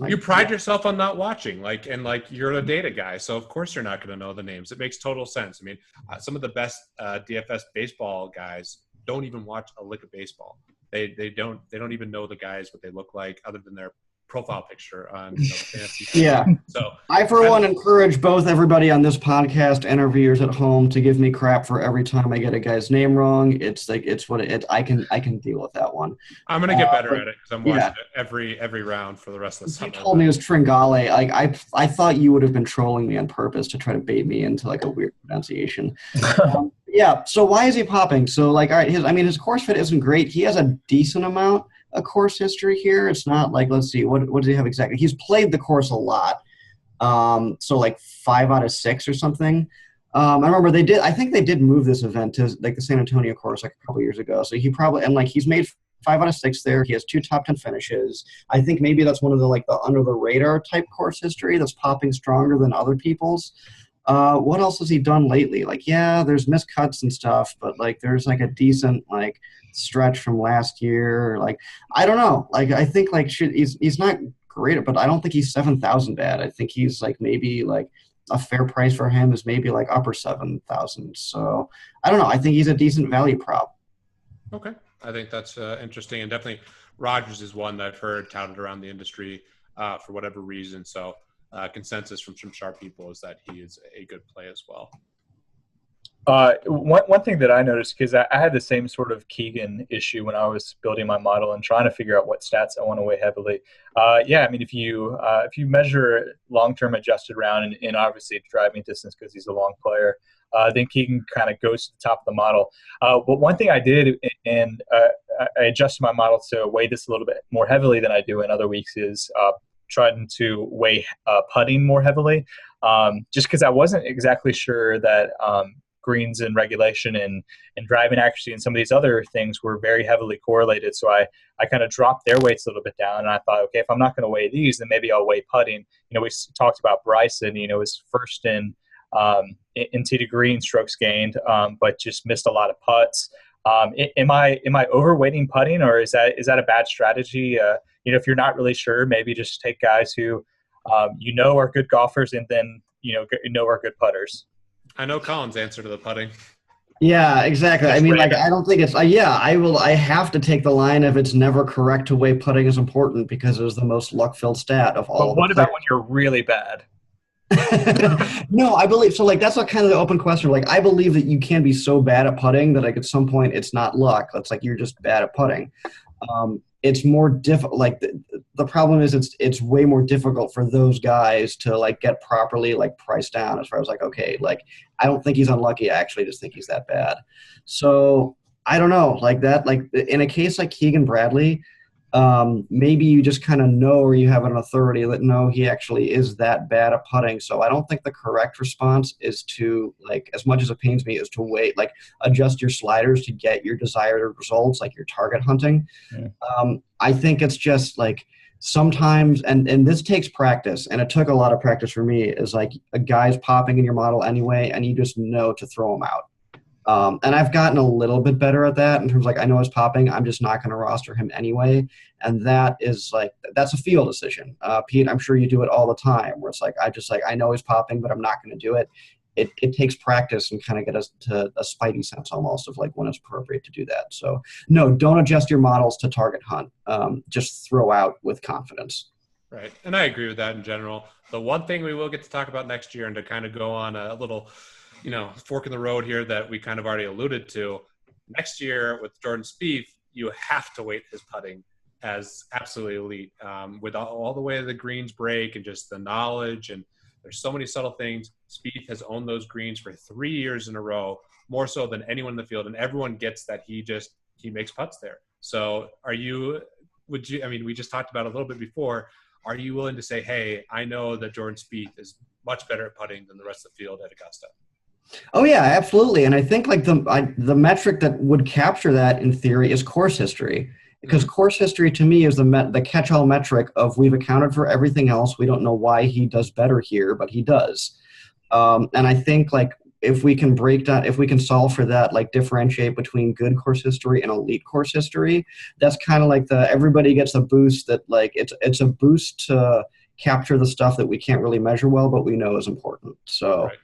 you pride yourself on not watching, like you're a data guy, so of course you're not going to know the names. It makes total sense. I mean, some of the best DFS baseball guys don't even watch a lick of baseball. They don't even know the guys, what they look like, other than their profile picture on the fantasy. Yeah. So I, for one, encourage both everybody on this podcast and our viewers at home to give me crap for every time I get a guy's name wrong. It's like I can deal with that one. I'm gonna get better at it because I'm watching it every round for the rest of the summer. You told me it was Tringale. Like I thought you would have been trolling me on purpose to try to bait me into like a weird pronunciation. Yeah. So why is he popping? So like, all right, his course fit isn't great. He has a decent amount of course history here. It's not like, let's see, what does he have exactly? He's played the course a lot. So like 5 out of 6 or something. I remember I think they did move this event to like the San Antonio course like a couple years ago. So he probably, and like he's made 5 out of 6 there. He has 2 top 10 finishes. I think maybe that's one of the like the under the radar type course history that's popping stronger than other people's. What else has he done lately? Like, yeah, there's missed cuts and stuff, but like there's like a decent like stretch from last year. Like, I don't know. Like, I think like he's not great, but I don't think he's 7,000 bad. I think he's like maybe like a fair price for him is maybe like upper 7,000. So I don't know. I think he's a decent value prop. Okay. I think that's interesting. And definitely Rogers is one that I've heard touted around the industry for whatever reason. So consensus from some sharp people is that he is a good play as well. One thing that I noticed, because I had the same sort of Keegan issue when I was building my model and trying to figure out what stats I want to weigh heavily. I mean, if you measure long-term adjusted round and obviously driving distance because he's a long player, then Keegan kind of goes to the top of the model. But one thing I did, and I adjusted my model to weigh this a little bit more heavily than I do in other weeks, is trying to weigh putting more heavily, just because I wasn't exactly sure that greens and regulation and driving accuracy and some of these other things were very heavily correlated. So I kind of dropped their weights a little bit down, and I thought, okay, if I'm not going to weigh these, then maybe I'll weigh putting. We talked about Bryson, was first in tee to green strokes gained, but just missed a lot of putts. Am I overweighting putting, or is that a bad strategy? If you're not really sure, maybe just take guys who are good golfers and then are good putters. I know Colin's answer to the putting. Yeah, exactly. I mean, like, I don't think it's I have to take the line of it's never correct to weigh putting is important because it was the most luck-filled stat of all. But what about when you're really bad? No, I believe so. Like, that's kind of the open question. Like, I believe that you can be so bad at putting that like at some point it's not luck. It's like you're just bad at putting. It's more difficult. Like the problem is it's way more difficult for those guys to like get properly like priced down as far as like, okay, like I don't think he's unlucky. I actually just think he's that bad. So I don't know, like that, like in a case like Keegan Bradley, maybe you just kind of know, or you have an authority that no, he actually is that bad at putting. So I don't think the correct response is to, like, as much as it pains me, is to wait, like adjust your sliders to get your desired results, like your target hunting. Yeah. I think it's just like sometimes, and this takes practice, and it took a lot of practice for me, is like a guy's popping in your model anyway, and you just know to throw him out. And I've gotten a little bit better at that in terms of like, I know he's popping. I'm just not going to roster him anyway. And that is like, that's a field decision. Pete, I'm sure you do it all the time where it's like, I know he's popping, but I'm not going to do it. It takes practice and kind of get us to a spidey sense almost of like when it's appropriate to do that. So no, don't adjust your models to target hunt. Just throw out with confidence. Right. And I agree with that in general. The one thing we will get to talk about next year and to kind of go on a little, fork in the road here that we kind of already alluded to, next year with Jordan Spieth, you have to weight his putting as absolutely elite with all the way the greens break and just the knowledge, and there's so many subtle things. Spieth has owned those greens for 3 years in a row, more so than anyone in the field, and everyone gets that he makes putts there. So we just talked about it a little bit before, are you willing to say, hey, I know that Jordan Spieth is much better at putting than the rest of the field at Augusta? Oh yeah, absolutely. And I think like the metric that would capture that in theory is course history, because course history to me is the catch-all metric of we've accounted for everything else. We don't know why he does better here, but he does. And I think like if we can solve for that, like differentiate between good course history and elite course history, that's kind of like everybody gets a boost that like it's a boost to capture the stuff that we can't really measure well, but we know is important. So. Right.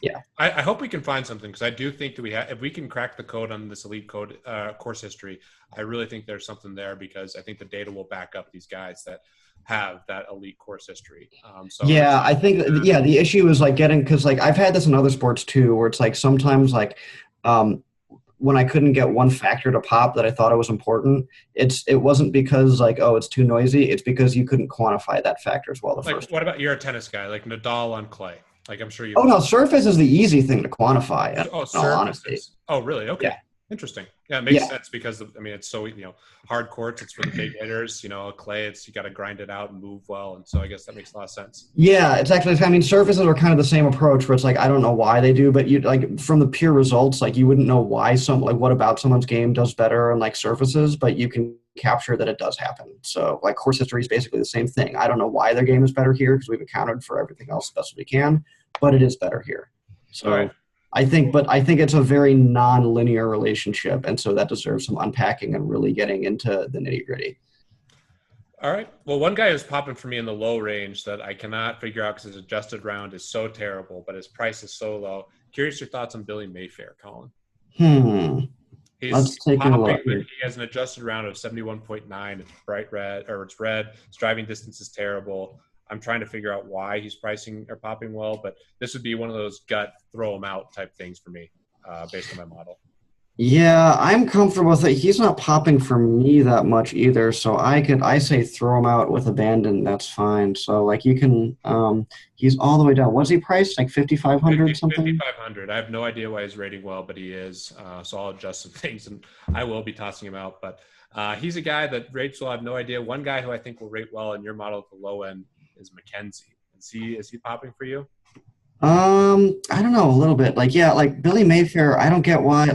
Yeah, I hope we can find something, because I do think that if we can crack the code on this elite code course history, I really think there's something there, because I think the data will back up these guys that have that elite course history. I think the issue is like because like I've had this in other sports too, where it's like sometimes like when I couldn't get one factor to pop that I thought it was important, it wasn't because like, oh, it's too noisy. It's because you couldn't quantify that factor as well. What about you're a tennis guy, like Nadal on clay? Like I'm sure you. Oh no, surface is the easy thing to quantify. Surfaces. Oh really? Okay. Yeah. Interesting. Yeah, it makes sense because it's so hard courts. It's for the big hitters. Clay. You got to grind it out and move well, and so I guess that makes a lot of sense. Yeah, it's actually. Surfaces are kind of the same approach where it's like I don't know why they do, but you like from the pure results, like you wouldn't know why what about someone's game does better on like surfaces, but you can capture that it does happen. So like course history is basically the same thing. I don't know why their game is better here because we've accounted for everything else the best we can, but it is better here. So. Right. I think it's a very non-linear relationship, and so that deserves some unpacking and really getting into the nitty-gritty. All right. Well, one guy who's popping for me in the low range that I cannot figure out because his adjusted round is so terrible, but his price is so low. Curious your thoughts on Billy Mayfair, Colin. Let's take a look. He has an adjusted round of 71.9. It's bright red, or it's red. His driving distance is terrible. I'm trying to figure out why he's pricing or popping well, but this would be one of those gut throw him out type things for me based on my model. Yeah, I'm comfortable with it. He's not popping for me that much either, so I say throw him out with abandon. That's fine. So like you can, he's all the way down. What's he priced? Like 5,500 something? 5,500. I have no idea why he's rating well, but he is. So I'll adjust some things, and I will be tossing him out. But he's a guy that rates well. I have no idea. One guy who I think will rate well in your model at the low end is Mackenzie. Is he popping for you? I don't know, a little bit. Like Billy Mayfair, I don't get why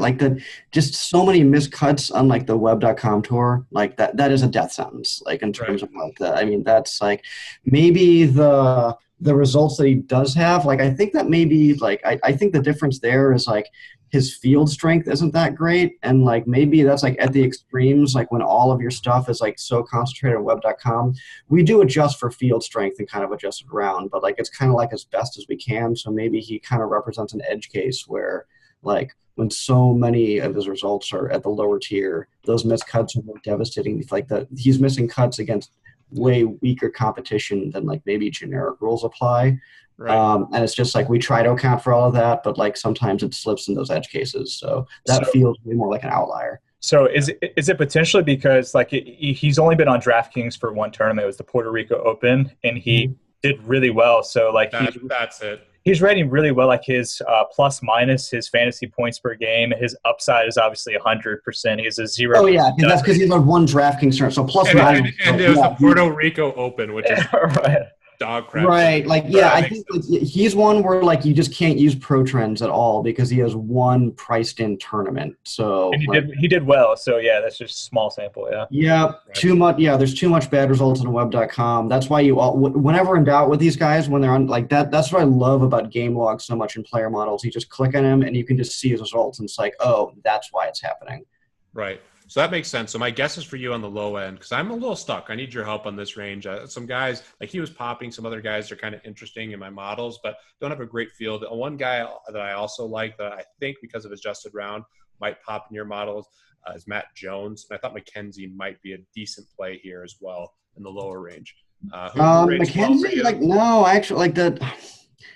just so many miscuts on like the web.com tour. Like that is a death sentence. Like in terms of like that. That's like maybe the results that he does have. Like I think that maybe like I think the difference there is like his field strength isn't that great, and like maybe that's like at the extremes, like when all of your stuff is like so concentrated on web.com. We do adjust for field strength and kind of adjust it around, but like it's kind of like as best as we can. So maybe he kind of represents an edge case where like when so many of his results are at the lower tier, those missed cuts are more devastating. Like he's missing cuts against way weaker competition than like maybe generic rules apply. Right. And it's just like we try to account for all of that, but like sometimes it slips in those edge cases. So that feels way more like an outlier. So is it potentially because like he's only been on DraftKings for one tournament? It was the Puerto Rico Open, and he did really well. So like that's it. He's rating really well. Like his plus minus his fantasy points per game. His upside is obviously 100%. He has a 0. Oh yeah, that's because he's on one DraftKings tournament. So plus minus. And it was the Puerto Rico Open, which is. Right. dog crap. Right. Like, Sure, yeah, that I makes think sense. he's one where like you just can't use pro trends at all because he has one priced in tournament. So And like, he did well. So yeah, that's just a small sample. Yeah. yeah, Right. too much. Yeah, there's too much bad results on web.com. That's why you all, whenever in doubt with these guys, when they're on like that, that's what I love about game logs so much in player models. You just click on him and you can just see his results. And it's like, oh, that's why it's happening. Right. So that makes sense. So my guess is for you on the low end, because I'm a little stuck. I need your help on this range. Some guys, like he was popping. Some other guys are kind of interesting in my models, but don't have a great field. One guy that I also like that I think because of his adjusted round might pop in your models is Matt Jones. And I thought McKenzie might be a decent play here as well in the lower range. Who rates well for McKenzie, you? like, no, actually, like that.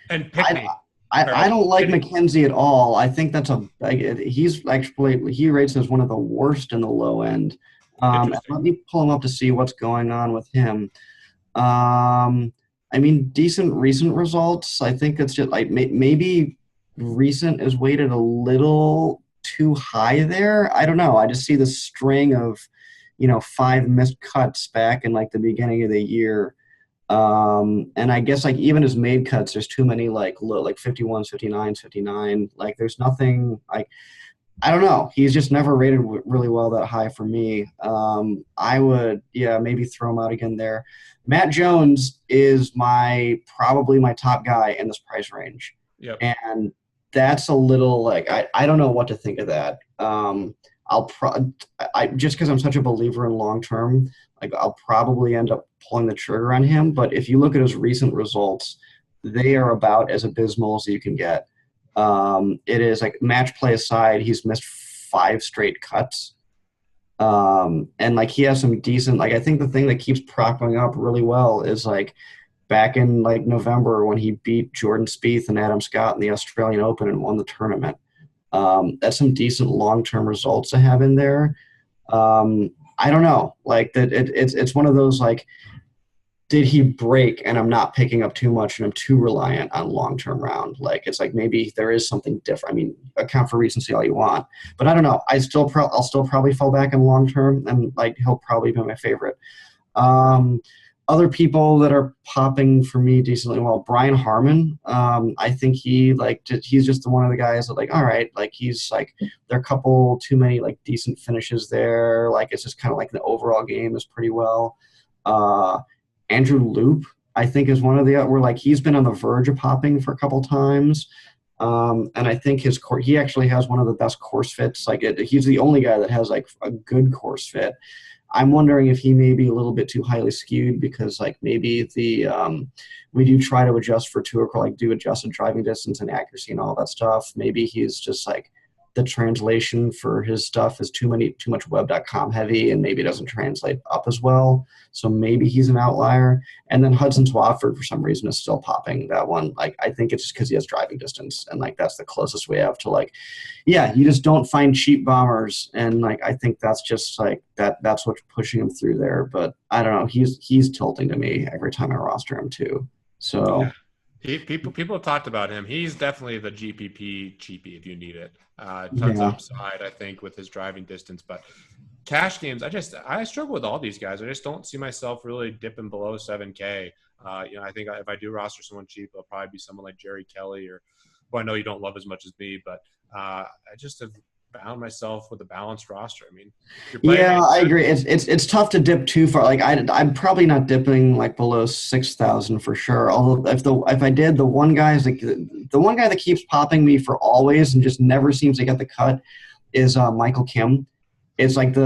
And I, Pickney. I don't like Pickney. McKenzie at all. I think that's he's actually he rates as one of the worst in the low end. And Interesting. let me pull him up to see what's going on with him. I mean, decent recent results. I think it's just like maybe recent is weighted a little too high there. I don't know. I just see the string of, 5 missed cuts back in like the beginning of the year. And I guess like even his made cuts, there's too many like low, like 51s, 59s, 59. Like there's nothing like, I don't know. He's just never rated really well that high for me. I would, yeah, maybe throw him out again there. Matt Jones is probably my top guy in this price range. Yep. And that's a little like, I don't know what to think of that. Just because I'm such a believer in long term, like I'll probably end up pulling the trigger on him. But if you look at his recent results, they are about as abysmal as you can get. It is like match play aside, he's missed 5 straight cuts. And like he has some decent, like I think the thing that keeps propping up really well is like back in like November when he beat Jordan Spieth and Adam Scott in the Australian Open and won the tournament. That's some decent long-term results to have in there. I don't know, like that. It's one of those like, did he break? And I'm not picking up too much, and I'm too reliant on long-term round. Like it's like maybe there is something different. I mean, account for recency all you want, but I don't know. I'll still probably fall back in long-term, and like he'll probably be my favorite. Um, Other people that are popping for me decently well, Brian Harmon. I think he's just one of the guys that like, all right, like he's like there are a couple too many like decent finishes there. Like it's just kind of like the overall game is pretty well. Andrew Loop, I think, is one of the where like he's been on the verge of popping for a couple times. And I think he actually has one of the best course fits. Like he's the only guy that has like a good course fit. I'm wondering if he may be a little bit too highly skewed because like maybe we do try to adjust for tour, like do adjusted driving distance and accuracy and all that stuff. Maybe he's just like the translation for his stuff is too much web.com heavy and maybe doesn't translate up as well. So maybe he's an outlier. And then Hudson Swafford for some reason is still popping that one. Like I think it's just because he has driving distance and like that's the closest we have to like, yeah, you just don't find cheap bombers. And like I think that's just like that's what's pushing him through there. But I don't know. He's tilting to me every time I roster him too. So Yeah. People have talked about him. He's definitely the GPP cheapie if you need it. Tons of yeah. upside, I think, with his driving distance. But cash games, I struggle with all these guys. I just don't see myself really dipping below 7K. I think if I do roster someone cheap, it'll probably be someone like Jerry Kelly or who I know you don't love as much as me. But I just have bound myself with a balanced roster. I mean, Yeah, I agree. It's tough to dip too far. Like I'm probably not dipping like below 6,000 for sure. Although if I did, the one guy that keeps popping me for always and just never seems to get the cut is Michael Kim. It's like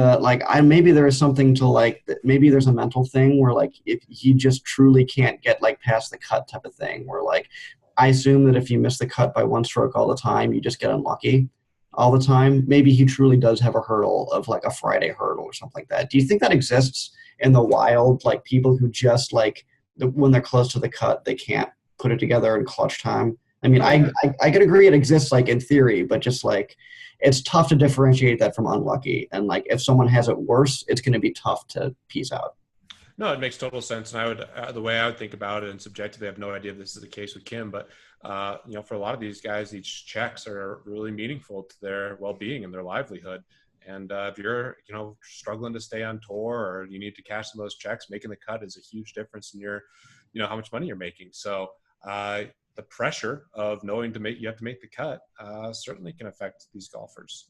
maybe there is something to like maybe there's a mental thing where like if he just truly can't get like past the cut type of thing where like I assume that if you miss the cut by one stroke all the time, you just get unlucky all the time. Maybe he truly does have a hurdle of like a Friday hurdle or something like that. Do you think that exists in the wild? Like people who just like when they're close to the cut, they can't put it together in clutch time. I mean, Oh, yeah. I could agree it exists like in theory, but just like it's tough to differentiate that from unlucky. And like if someone has it worse, it's going to be tough to piece out. No, it makes total sense. And I would, the way I would think about it, and subjectively, I have no idea if this is the case with Kim, but for a lot of these guys, these checks are really meaningful to their well-being and their livelihood. And if you're, struggling to stay on tour or you need to cash some of those checks, making the cut is a huge difference in your how much money you're making. So the pressure of knowing you have to make the cut certainly can affect these golfers.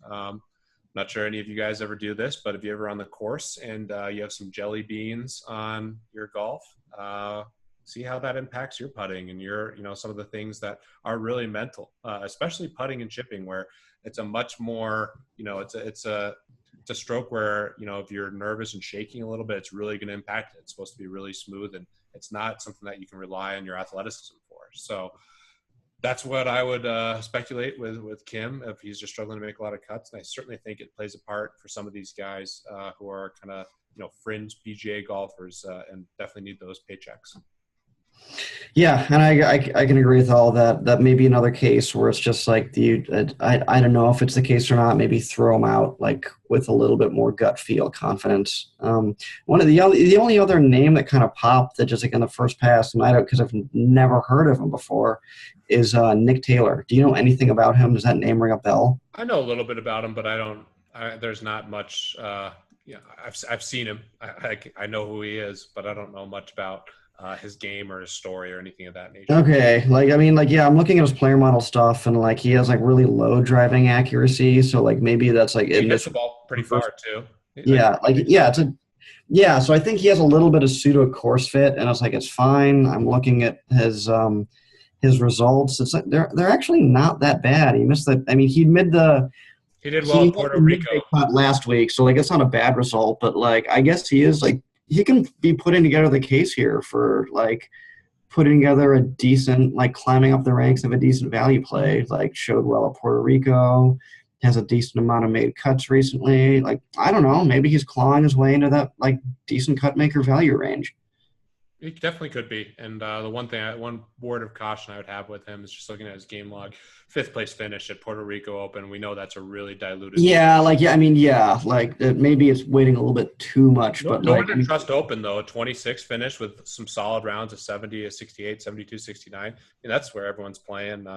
Not sure any of you guys ever do this, but if you're ever on the course and you have some jelly beans on your golf, see how that impacts your putting and your, some of the things that are really mental, especially putting and chipping, where it's a much more, it's a stroke where, if you're nervous and shaking a little bit, it's really going to impact it. It's supposed to be really smooth, and it's not something that you can rely on your athleticism for. So that's what I would speculate with Kim, if he's just struggling to make a lot of cuts. And I certainly think it plays a part for some of these guys who are kind of, fringe PGA golfers and definitely need those paychecks. Yeah, and I can agree with all that. That may be another case where it's just like I don't know if it's the case or not. Maybe throw them out like with a little bit more gut feel, confidence. One of the only other name that kind of popped that just like in the first pass, and I don't, because I've never heard of him before, is Nick Taylor. Do you know anything about him? Does that name ring a bell? I know a little bit about him, but there's not much. I've seen him. I know who he is, but I don't know much about his game or his story or anything of that nature. Okay. I'm looking at his player model stuff, and like he has like really low driving accuracy. So like maybe that's like he hits the ball pretty far too. So I think he has a little bit of pseudo course fit, and it's fine. I'm looking at his results. It's like they're actually not that bad. He missed the. I mean, he did well in Puerto Rico last week, so like it's not a bad result. But like I guess he is like. He can be putting together the case here for like putting together a decent, like climbing up the ranks of a decent value play, like showed well at Puerto Rico, has a decent amount of made cuts recently. Like, I don't know, maybe he's clawing his way into that like decent cut maker value range. He definitely could be. And the one word of caution I would have with him is just looking at his game log. 5th place finish at Puerto Rico Open. We know that's a really diluted. Maybe it's waiting a little bit too much. But Northern Trust Open, though, a 26th finish with some solid rounds of 70, 68, 72, 69. And that's where everyone's playing.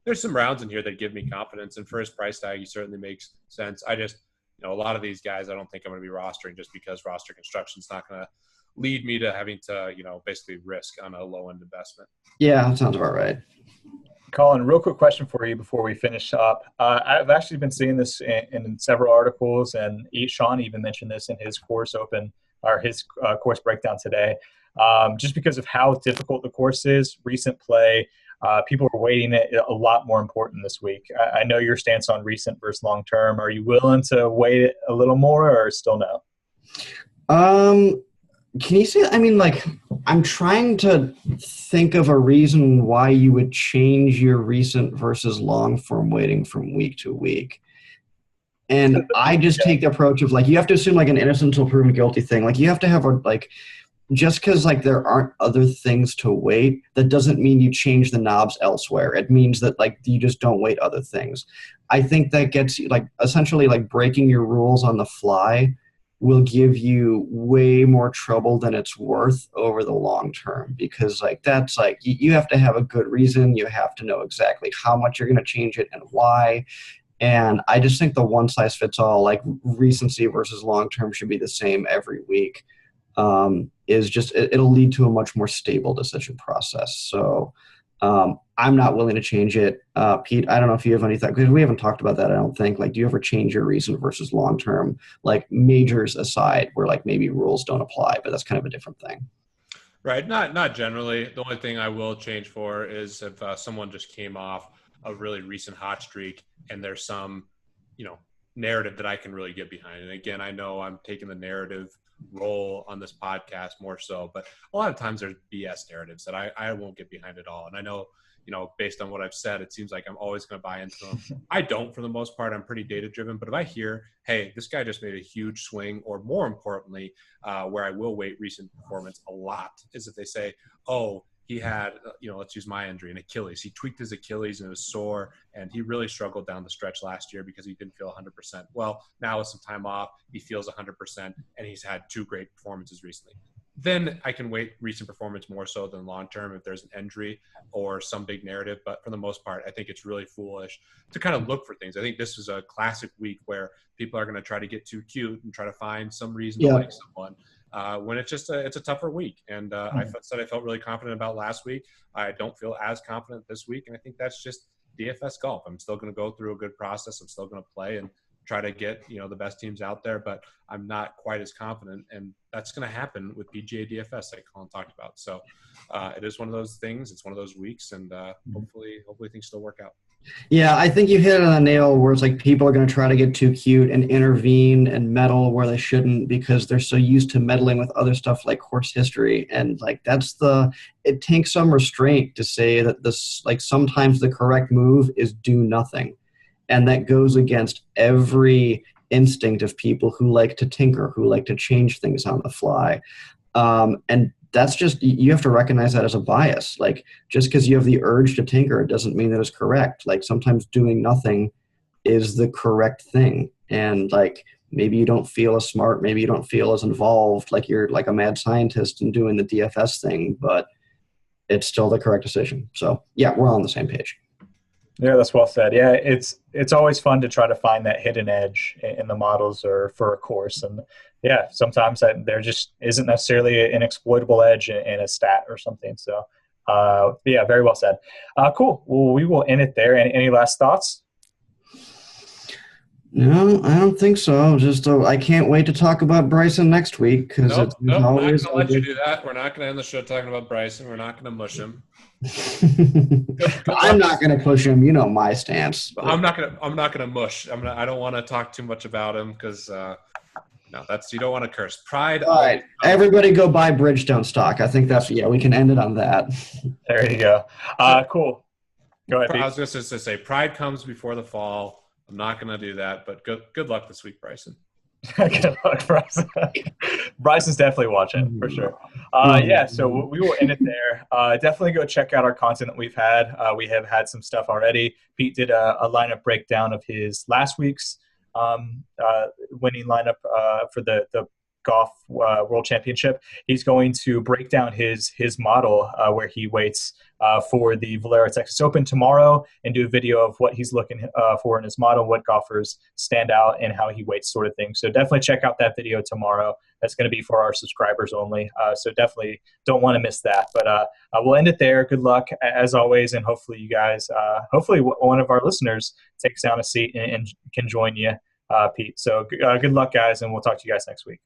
There's some rounds in here that give me confidence. And for his price tag, he certainly makes sense. I just, a lot of these guys I don't think I'm going to be rostering just because roster construction is not going to lead me to having to, basically risk on a low-end investment. Yeah, that sounds about right. Colin, real quick question for you before we finish up. I've actually been seeing this in several articles, and Sean even mentioned this in his course open or his course breakdown today. Just because of how difficult the course is, recent play, people are weighting it a lot more important this week. I know your stance on recent versus long-term. Are you willing to weight it a little more or still no? Can you say, I'm trying to think of a reason why you would change your recent versus long form weighting from week to week. And I just take the approach of you have to assume an innocent until proven guilty thing. You have to have just because there aren't other things to weight, that doesn't mean you change the knobs elsewhere. It means that you just don't weight other things. I think that gets you essentially breaking your rules on the fly will give you way more trouble than it's worth over the long term, because that's you have to have a good reason. You have to know exactly how much you're going to change it and why. And I just think the one size fits all, recency versus long term should be the same every week. It'll lead to a much more stable decision process. So I'm not willing to change it. Pete, I don't know if you have any thought, because we haven't talked about that, I don't think. Do you ever change your recent versus long-term, majors aside, where maybe rules don't apply, but that's kind of a different thing? Right. Not generally. The only thing I will change for is if someone just came off a really recent hot streak and there's some, narrative that I can really get behind. And again, I know I'm taking the narrative role on this podcast more so, but a lot of times there's BS narratives that I won't get behind at all. And I know, based on what I've said, it seems like I'm always going to buy into them. I don't, for the most part. I'm pretty data driven, but if I hear, hey, this guy just made a huge swing, or more importantly, where I will weight recent performance a lot is if they say, oh, he had, let's use my injury, an Achilles. He tweaked his Achilles and it was sore, and he really struggled down the stretch last year because he didn't feel 100%. Well, now with some time off, he feels 100%, and he's had 2 great performances recently. Then I can weight recent performance more so than long-term if there's an injury or some big narrative. But for the most part, I think it's really foolish to kind of look for things. I think this is a classic week where people are going to try to get too cute and try to find some reason to like someone. when it's a tougher week. And I said I felt really confident about last week. I don't feel as confident this week, and I think that's just DFS golf. I'm still going to go through a good process. I'm still going to play and try to get the best teams out there, but I'm not quite as confident, and that's going to happen with PGA DFS, like Colin talked about. So it is one of those things. It's one of those weeks, and hopefully things still work out. Yeah, I think you hit it on the nail where it's like people are going to try to get too cute and intervene and meddle where they shouldn't because they're so used to meddling with other stuff like course history. And like it takes some restraint to say that sometimes the correct move is do nothing. And that goes against every instinct of people who like to tinker, who like to change things on the fly. And that's just, you have to recognize that as a bias. Like, just because you have the urge to tinker, it doesn't mean that it's correct. Like, sometimes doing nothing is the correct thing. And like, maybe you don't feel as smart, maybe you don't feel as involved, like you're like a mad scientist in doing the DFS thing, but it's still the correct decision. So yeah, we're all on the same page. Yeah, that's well said. Yeah, it's always fun to try to find that hidden edge in the models or for a course. And yeah, sometimes there just isn't necessarily an exploitable edge in a stat or something. So yeah, very well said. Cool. Well, we will end it there. Any last thoughts? No, I don't think so. Just I can't wait to talk about Bryson next week because nope, we're not going to let you do that. We're not going to end the show talking about Bryson. We're not going to mush him. I'm not going to push him. You know my stance. But I'm not going to mush. I don't want to talk too much about him because no, you don't want to curse. Pride. All right, everybody, go buy Bridgestone stock. I think we can end it on that. There you go. Cool. Go ahead. I was just to say, pride comes before the fall. I'm not going to do that, but good luck this week, Bryson. Good luck, Bryson. Bryson's definitely watching for sure. Yeah, so we will end it there. Definitely go check out our content that we've had. We have had some stuff already. Pete did a lineup breakdown of his last week's winning lineup for the golf world championship. He's going to break down his model where he waits for the Valero Texas Open tomorrow and do a video of what he's looking for in his model, what golfers stand out, and how he weights, sort of thing. So definitely check out that video tomorrow. That's going to be for our subscribers only. So definitely don't want to miss that. But we'll end it there. Good luck as always, and hopefully you guys, hopefully one of our listeners takes down a seat and can join you, Pete. So good luck, guys, and we'll talk to you guys next week.